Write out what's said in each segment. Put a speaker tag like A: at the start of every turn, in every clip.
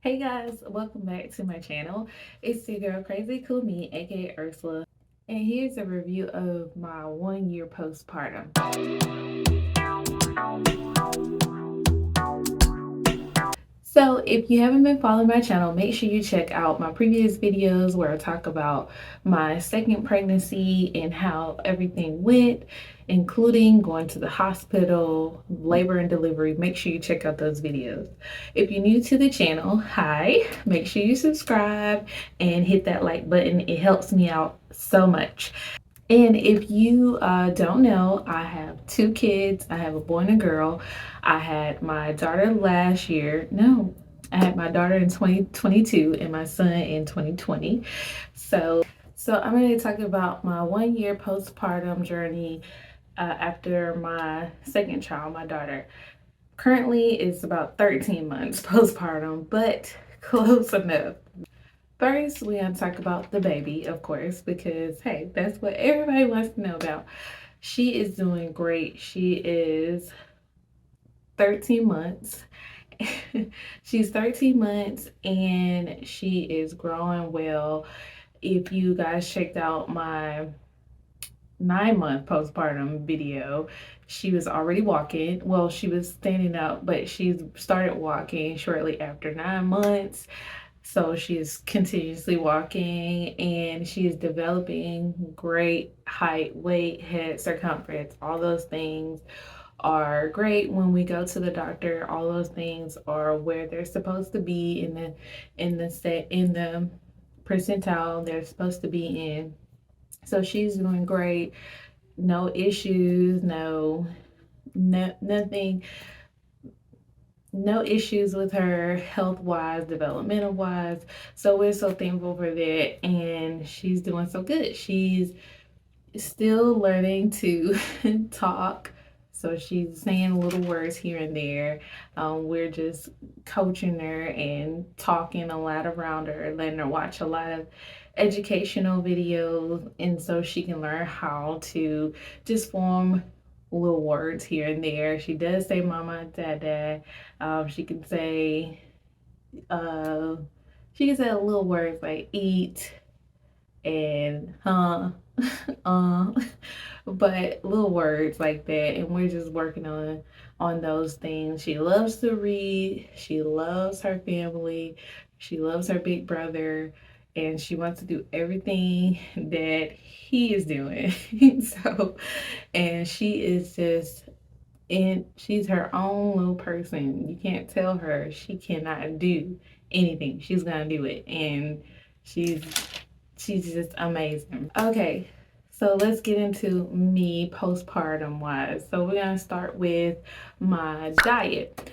A: Hey guys, welcome back to my channel. It's your girl Crazy Cool Me, aka Ursula, and here's a review of my 1 year postpartum. So if you haven't been following my channel, make sure you check out my previous videos where I talk about my second pregnancy and how everything went, including going to the hospital, labor and delivery. Make sure you check out those videos. If you're new to the channel, hi, make sure you subscribe and hit that like button. It helps me out so much. And if you don't know, I have two kids. I have a boy and a girl. I had my daughter last year. No, I had my daughter in 2022 and my son in 2020. So I'm going to talk about my 1 year postpartum journey after my second child, my daughter. Currently, it's about 13 months postpartum, but close enough. First, we're going to talk about the baby, of course, because hey, that's what everybody wants to know about. She is doing great. She is 13 months. She's 13 months and she is growing well. If you guys checked out my 9 month postpartum video, she was already walking. Well, she was standing up, but she started walking shortly after 9 months. So she is continuously walking and she is developing great height, weight, head circumference. All those things are great when we go to the doctor. All those things are where they're supposed to be in the percentile they're supposed to be in. So she's doing great. No issues, nothing, no issues with her health wise, developmental wise. So we're so thankful for that. And she's doing so good. She's still learning to talk. So she's saying little words here and there. We're just coaching her and talking a lot around her, letting her watch a lot of educational videos. And so she can learn how to just form little words here and there. She does say mama, dada. She can say uh little words like eat and uh but little words like that, and we're just working on those things. She loves to read, she loves her family, she loves her big brother, and she wants to do everything that he is doing. So, and she is just, and she's her own little person. You can't tell her she cannot do anything. She's gonna do it, and she's she's just amazing. Okay, so let's get into me postpartum wise. So we're gonna start with my diet.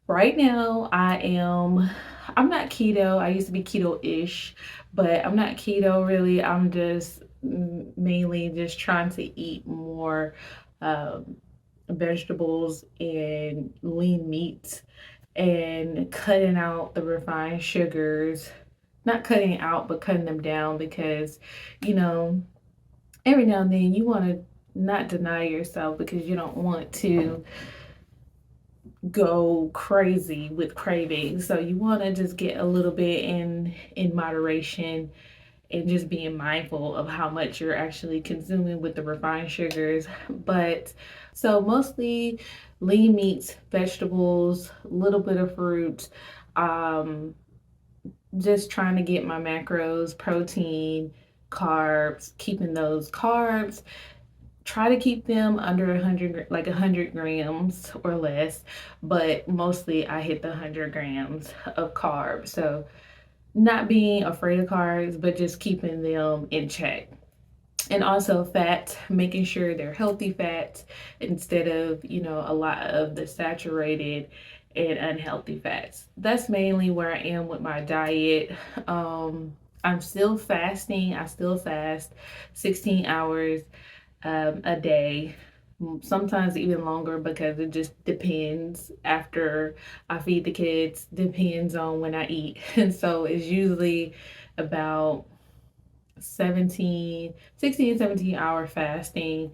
A: Right now, I'm not keto. I used to be keto-ish, but I'm not keto really. I'm just mainly just trying to eat more um, vegetables and lean meats and cutting out the refined sugars. Not cutting out, but cutting them down because, you know, every now and then you want to not deny yourself because you don't want to go crazy with cravings. So you want to just get a little bit in moderation and just being mindful of how much you're actually consuming with the refined sugars. But so mostly lean meats, vegetables, a little bit of fruit, um, just trying to get my macros, protein, carbs, keeping those carbs. Try to keep them under 100, like 100 grams or less, but mostly I hit the 100 grams of carbs. So not being afraid of carbs, but just keeping them in check. And also fat, making sure they're healthy fats instead of, a lot of the saturated and unhealthy fats. That's mainly where I am with my diet. I'm still fasting. I still fast 16 hours a day, sometimes even longer because it just depends after I feed the kids, depends on when I eat. And so it's usually about 16, 17 hour fasting,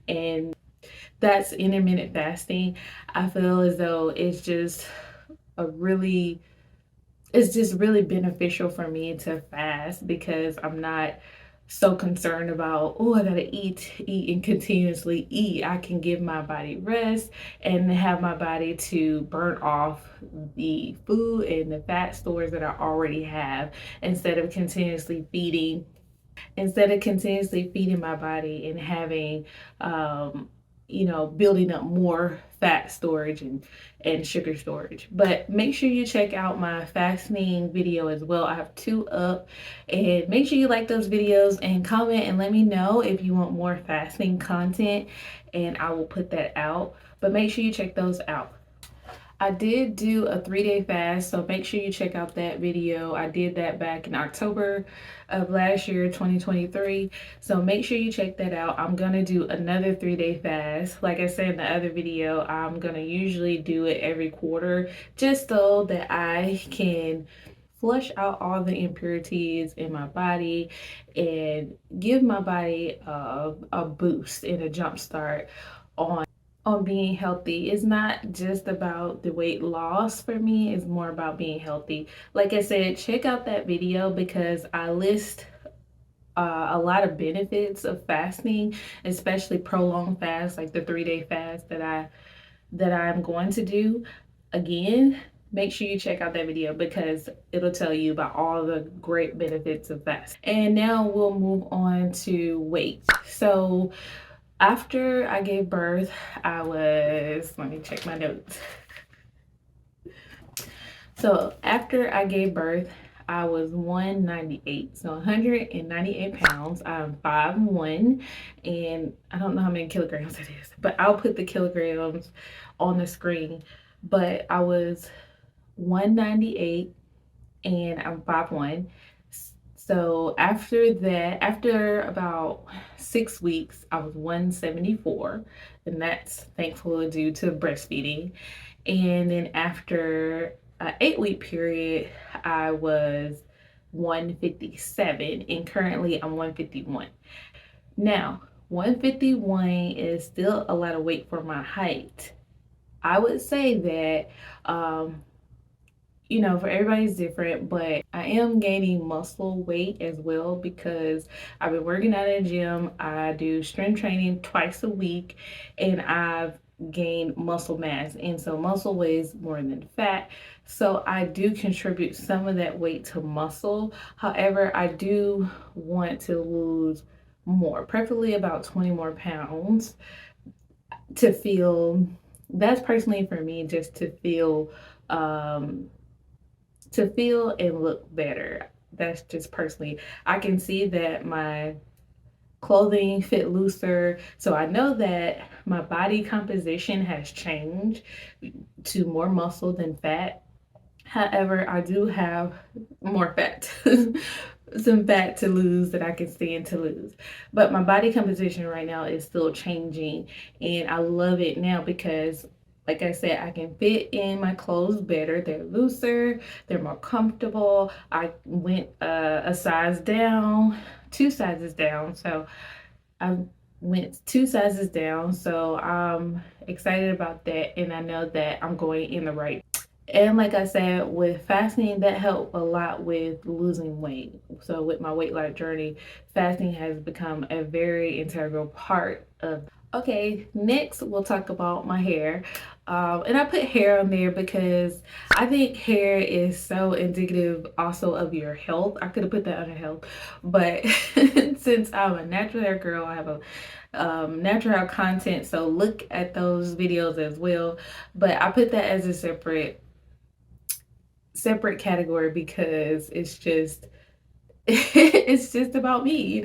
A: and that's intermittent fasting. I feel as though it's just a really it's just really beneficial for me to fast because I'm not so concerned about, oh, I gotta eat, and continuously eat. I can give my body rest and have my body to burn off the food and the fat stores that I already have instead of continuously feeding my body and having building up more fat storage and sugar storage. But make sure you check out my fasting video as well. I have 2 up, and make sure you like those videos and comment and let me know if you want more fasting content, and I will put that out. But make sure you check those out. I did do a 3-day fast, so make sure you check out that video. I did that back in October of last year, 2023. So make sure you check that out. I'm gonna do another 3-day fast. Like I said in the other video, I'm gonna usually do it every quarter just so that I can flush out all the impurities in my body and give my body a boost and a jump start on being healthy. It's not just about the weight loss for me, it's more about being healthy. Like I said, check out that video because I list a lot of benefits of fasting, especially prolonged fast, like the 3-day fast that I'm going to do. Again, make sure you check out that video because it'll tell you about all the great benefits of fasting. And now we'll move on to weight. So after I gave birth, let me check my notes. So after I gave birth, I was 198, so 198 pounds. I'm 5'1", and I don't know how many kilograms it is, but I'll put the kilograms on the screen. But I was 198 and I'm 5'1". So after about 6 weeks, I was 174, and that's thankfully due to breastfeeding. And then after an 8-week period, I was 157, and currently I'm 151. Now, 151 is still a lot of weight for my height. I would say that for everybody's different, but I am gaining muscle weight as well because I've been working out in the gym. I do strength training twice a week, and I've gained muscle mass. And so muscle weighs more than fat. So I do contribute some of that weight to muscle. However, I do want to lose more, preferably about 20 more pounds to feel, that's personally for me, just to feel and look better. That's just personally. I can see that my clothing fit looser, so I know that my body composition has changed to more muscle than fat. However, I do have more fat, some fat to lose that I can stand to lose. But my body composition right now is still changing, and I love it now because, like I said, I can fit in my clothes better. They're looser, they're more comfortable. I went a size down, 2 sizes down. So I went 2 sizes down. So I'm excited about that, and I know that I'm going in the right. And like I said, with fasting, that helped a lot with losing weight. So with my weight loss journey, fasting has become a very integral part of. Okay, next we'll talk about my hair. And I put hair on there because I think hair is so indicative also of your health. I could have put that under health, but since I'm a natural hair girl, I have a natural hair content, so look at those videos as well. But I put that as a separate category because it's just it's just about me,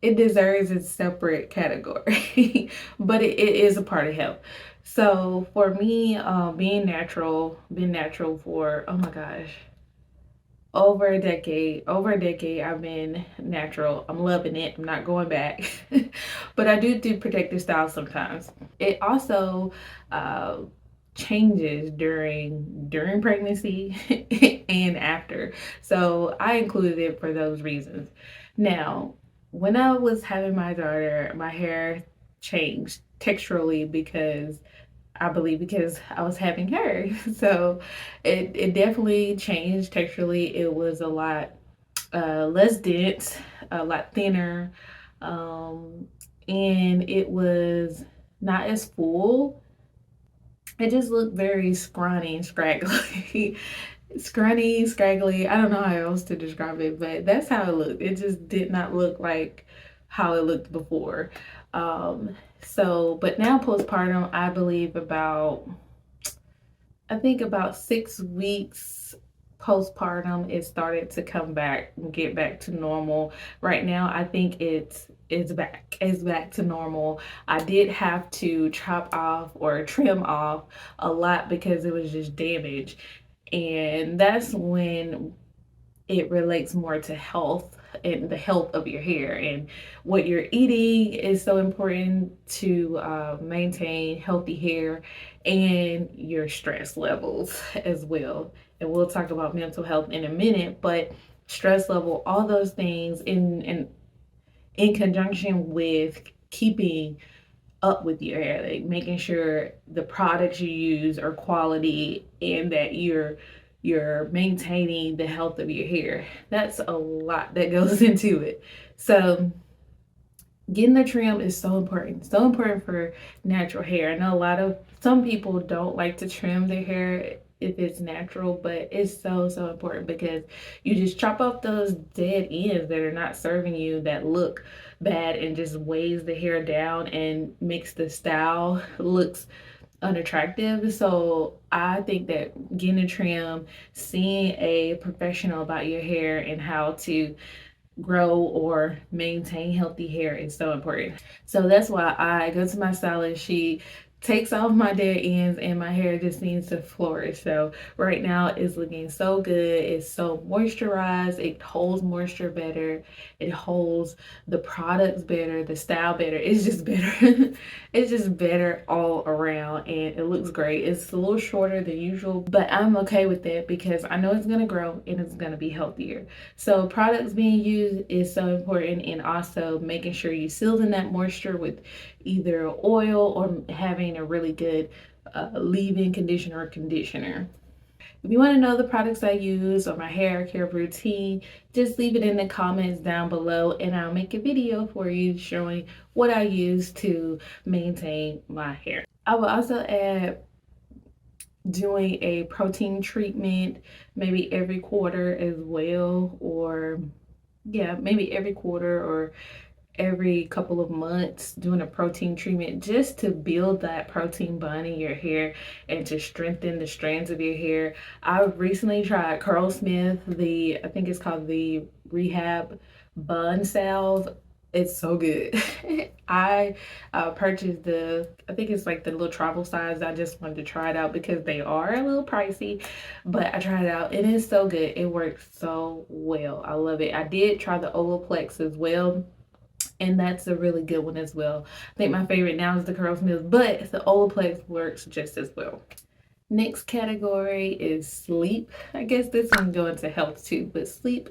A: it deserves its separate category. But it is a part of health. So for me, been natural for, oh my gosh, over a decade. I've been natural. I'm loving it. I'm not going back. But I do protective styles sometimes. It also changes during pregnancy and after. So I included it for those reasons. Now, when I was having my daughter, my hair changed texturally because I believe because I was having her. So it definitely changed texturally. It was a lot less dense, a lot thinner, um, and it was not as full. It just looked very scrawny and scraggly. Scrawny, scraggly. I don't know how else to describe it, but that's how it looked. It just did not look like how it looked before. But now postpartum, I believe I think about 6 weeks postpartum, it started to come back and get back to normal. Right now, I think it's back. It's back to normal. I did have to chop off or trim off a lot because it was just damage. And that's when it relates more to health and the health of your hair, and what you're eating is so important to maintain healthy hair, and your stress levels as well. And we'll talk about mental health in a minute, but stress level, all those things in conjunction with keeping up with your hair, like making sure the products you use are quality and that you're maintaining the health of your hair. That's a lot that goes into it. So getting the trim is so important for natural hair. I know some people don't like to trim their hair if it's natural, but it's so important because you just chop off those dead ends that are not serving you, that look bad, and just weighs the hair down and makes the style looks unattractive. So I think that getting a trim, seeing a professional about your hair and how to grow or maintain healthy hair is so important. So that's why I go to my stylist. She takes off my dead ends and my hair just seems to flourish. So right now it's looking so good. It's so moisturized. It holds moisture better. It holds the products better, the style better. It's just better. It's just better all around, and it looks great. It's a little shorter than usual, but I'm okay with that because I know it's gonna grow and it's gonna be healthier. So products being used is so important, and also making sure you seal in that moisture with either oil or having a really good leave-in conditioner or conditioner. If you want to know the products I use or my hair care routine, just leave it in the comments down below and I'll make a video for you showing what I use to maintain my hair. I will also add doing a protein treatment maybe every quarter as well, or yeah, maybe every quarter or every couple of months, doing a protein treatment just to build that protein bond in your hair and to strengthen the strands of your hair. I recently tried Curlsmith, I think it's called the Rehab Bond Salve. It's so good. I purchased I think it's like the little travel size. I just wanted to try it out because they are a little pricey, but I tried it out and it's so good. It works so well. I love it. I did try the Olaplex as well, and that's a really good one as well. I think my favorite now is the Curlsmith, but the Olaplex works just as well. Next category is sleep. I guess this one goes into health too, but sleep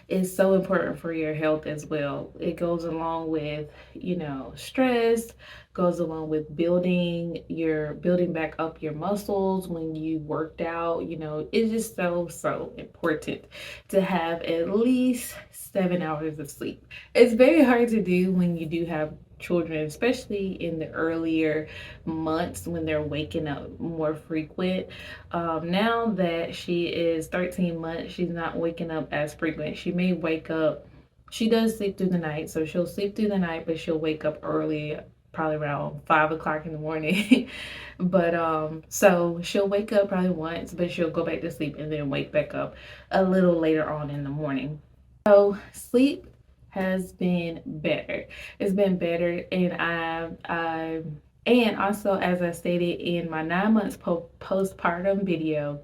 A: is so important for your health as well. It goes along with, stress, goes along with building back up your muscles when you worked out. It's just so important to have at least 7 hours of sleep. It's very hard to do when you do have children, especially in the earlier months when they're waking up more frequent. Now that she is 13 months, she's not waking up as frequent. She may wake up, she does sleep through the night, so she'll sleep through the night, but she'll wake up early, probably around 5 o'clock in the morning. But so she'll wake up probably once, but she'll go back to sleep and then wake back up a little later on in the morning. So sleep has been better. It's been better, and and also, as I stated in my 9 months postpartum video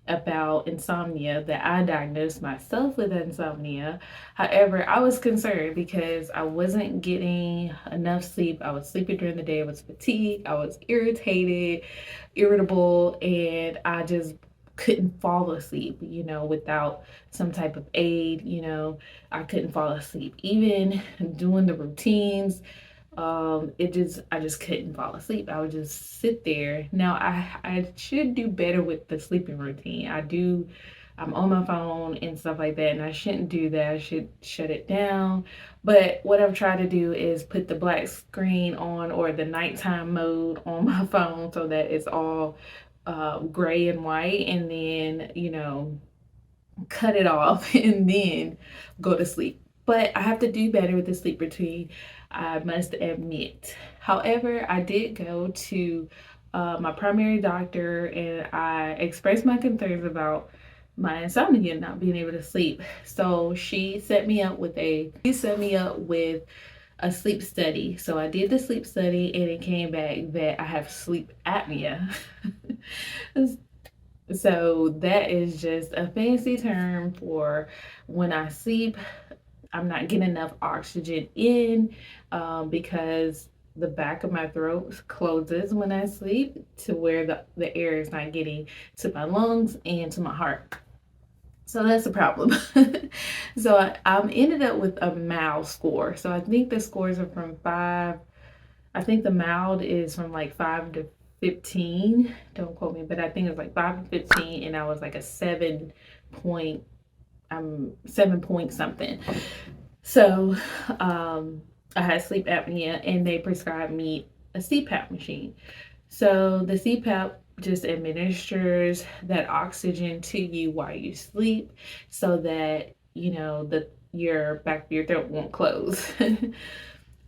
A: about insomnia, that I diagnosed myself with insomnia. However, I was concerned because I wasn't getting enough sleep. I was sleeping during the day. I was fatigued. I was irritable, and I just couldn't fall asleep, without some type of aid. I couldn't fall asleep. Even doing the routines, I just couldn't fall asleep. I would just sit there. Now I should do better with the sleeping routine. I'm on my phone and stuff like that, and I shouldn't do that. I should shut it down. But what I've tried to do is put the black screen on, or the nighttime mode on my phone, so that it's all gray and white, and then, cut it off and then go to sleep. But I have to do better with the sleep routine, I must admit. However, I did go to my primary doctor, and I expressed my concerns about my insomnia, not being able to sleep. So she set me up with a sleep study. So I did the sleep study, and it came back that I have sleep apnea. So that is just a fancy term for when I sleep, I'm not getting enough oxygen in, because the back of my throat closes when I sleep, to where the air is not getting to my lungs and to my heart. So that's a problem. So I'm ended up with a mild score. So I think the scores are from 5. I think the mild is from like 5 to 15. Don't quote me, but I think it's like 5 to 15, and I was like a 7 point, 7 point something. So I had sleep apnea, and they prescribed me a CPAP machine. So the CPAP just administers that oxygen to you while you sleep, so that your back of your throat won't close.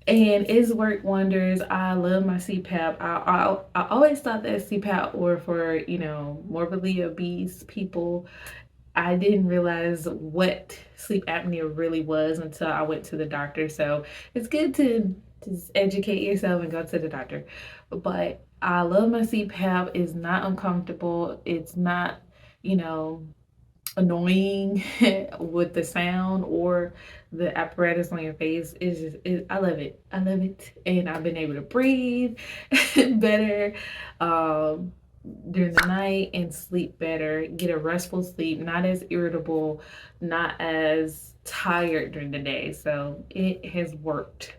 A: And it's worked wonders. I love my CPAP. I always thought that CPAP were for, morbidly obese people. I didn't realize what sleep apnea really was until I went to the doctor. So it's good to just educate yourself and go to the doctor. But I love my CPAP. It's not uncomfortable. It's not, you know, annoying with the sound or the apparatus on your face. I love it. I love it. And I've been able to breathe better during the night, and sleep better, get a restful sleep, not as irritable, not as tired during the day. So it has worked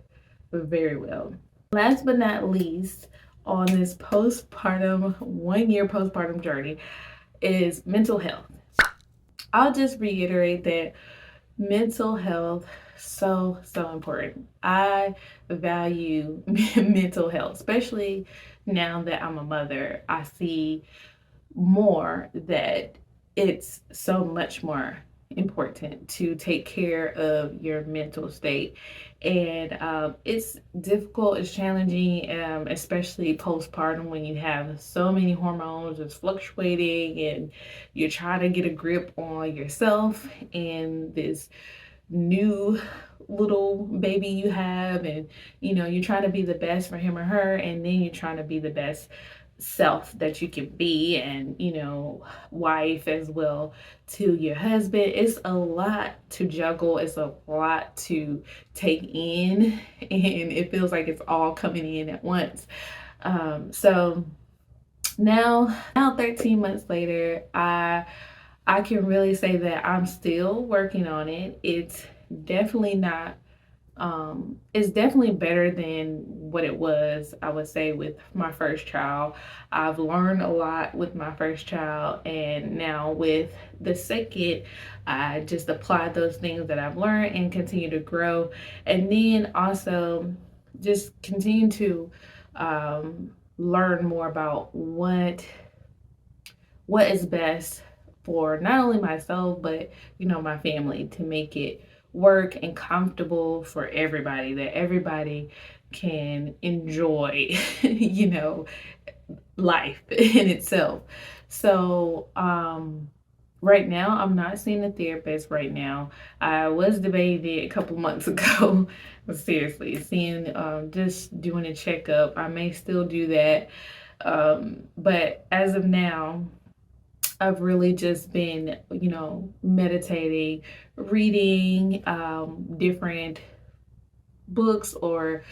A: very well. Last but not least, on this 1 year postpartum journey, is mental health. I'll just reiterate that mental health, so important. I value mental health, especially now that I'm a mother. I see more that it's so much more important to take care of your mental state. And it's difficult, it's challenging, especially postpartum, when you have so many hormones just fluctuating, and you're trying to get a grip on yourself and this new little baby you have. And you're trying to be the best for him or her, and then you're trying to be the best self that you can be, and wife as well to your husband. It's a lot to juggle, it's a lot to take in, and it feels like it's all coming in at once. So now 13 months later, I can really say that I'm still working on it. Definitely not it's definitely better than what it was, I would say, with my first child. I've learned a lot with my first child, and now with the second, I just apply those things that I've learned and continue to grow. And then also just continue to learn more about what is best for not only myself, but my family, to make it work and comfortable for everybody, that everybody can enjoy life in itself. So right now, I'm not seeing a therapist right now. I was debating it a couple months ago. Seriously, seeing just doing a checkup. I may still do that, but as of now, I've really just been, meditating, reading different books, or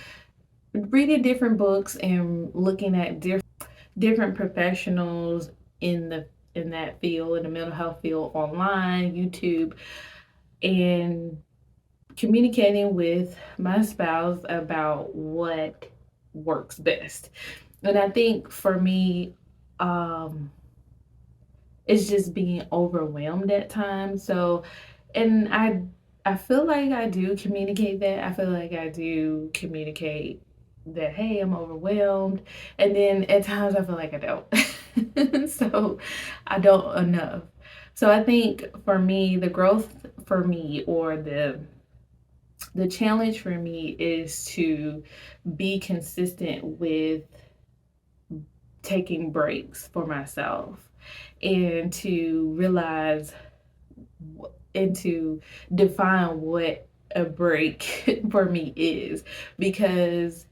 A: reading different books, and looking at different professionals in that field, in the mental health field, online, YouTube, and communicating with my spouse about what works best. And I think for me, um, it's just being overwhelmed at times. So, and I feel like I do communicate that. I feel like I do communicate that, hey, I'm overwhelmed. And then at times I feel like I don't. So I don't enough. So I think for me, the growth for me, or the challenge for me, is to be consistent with taking breaks for myself, and to realize and to define what a break for me is. Because,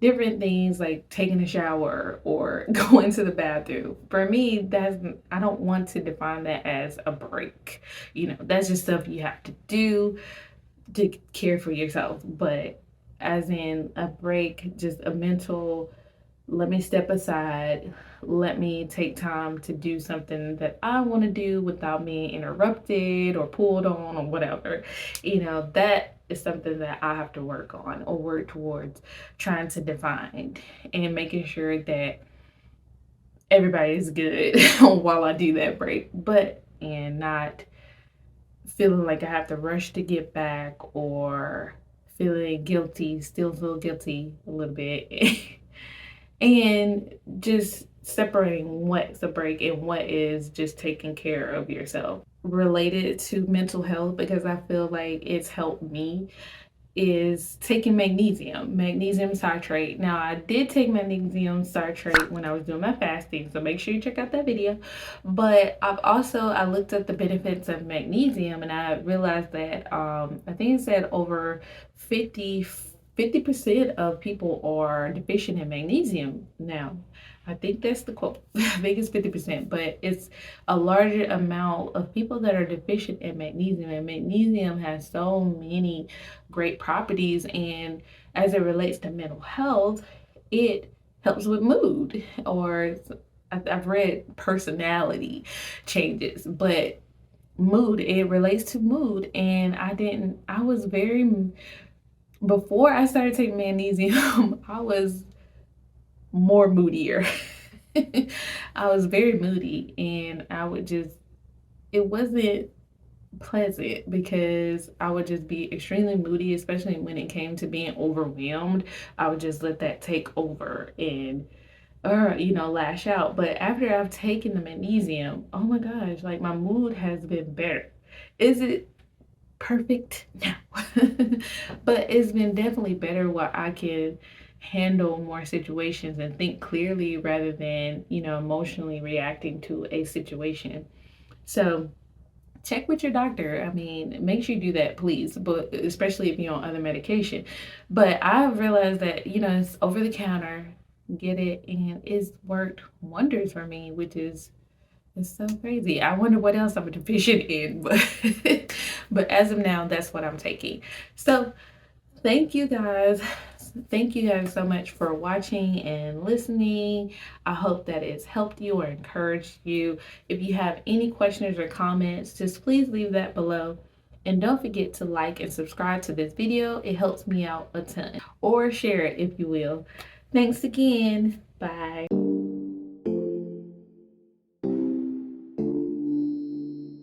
A: different things like taking a shower or going to the bathroom, for me, I don't want to define that as a break. That's just stuff you have to do to care for yourself. But as in a break, just a mental, let me step aside, let me take time to do something that I want to do without being interrupted or pulled on or whatever. That is something that I have to work on, or work towards trying to define, and making sure that everybody is good while I do that break, and not feeling like I have to rush to get back, or feeling guilty, still feel guilty a little bit. And just separating what's a break and what is just taking care of yourself. Related to mental health, because I feel like it's helped me, is taking magnesium citrate. Now, I did take magnesium citrate when I was doing my fasting, so make sure you check out that video. But I looked at the benefits of magnesium, and I realized that I think it said over 50% of people are deficient in magnesium. Now, I think that's the quote. I think it's 50%, but it's a larger amount of people that are deficient in magnesium. And magnesium has so many great properties. And as it relates to mental health, it helps with mood, or I've read personality changes, but mood, it relates to mood. And I was before I started taking magnesium, I was more moodier. I was very moody, and it wasn't pleasant, because I would just be extremely moody, especially when it came to being overwhelmed. I would just let that take over and, lash out. But after I've taken the magnesium, oh my gosh, like my mood has been better. Is it perfect? No. But it's been definitely better, where I can handle more situations and think clearly, rather than, emotionally reacting to a situation. So check with your doctor. I mean, make sure you do that, please, but especially if you're on other medication. But I've realized that, it's over the counter, get it, and it's worked wonders for me, which is it's so crazy. I wonder what else I'm deficient in, but but as of now, that's what I'm taking. So thank you guys. Thank you guys so much for watching and listening. I hope that it's helped you or encouraged you. If you have any questions or comments, just please leave that below. And don't forget to like and subscribe to this video. It helps me out a ton. Or share it if you will. Thanks again. Bye.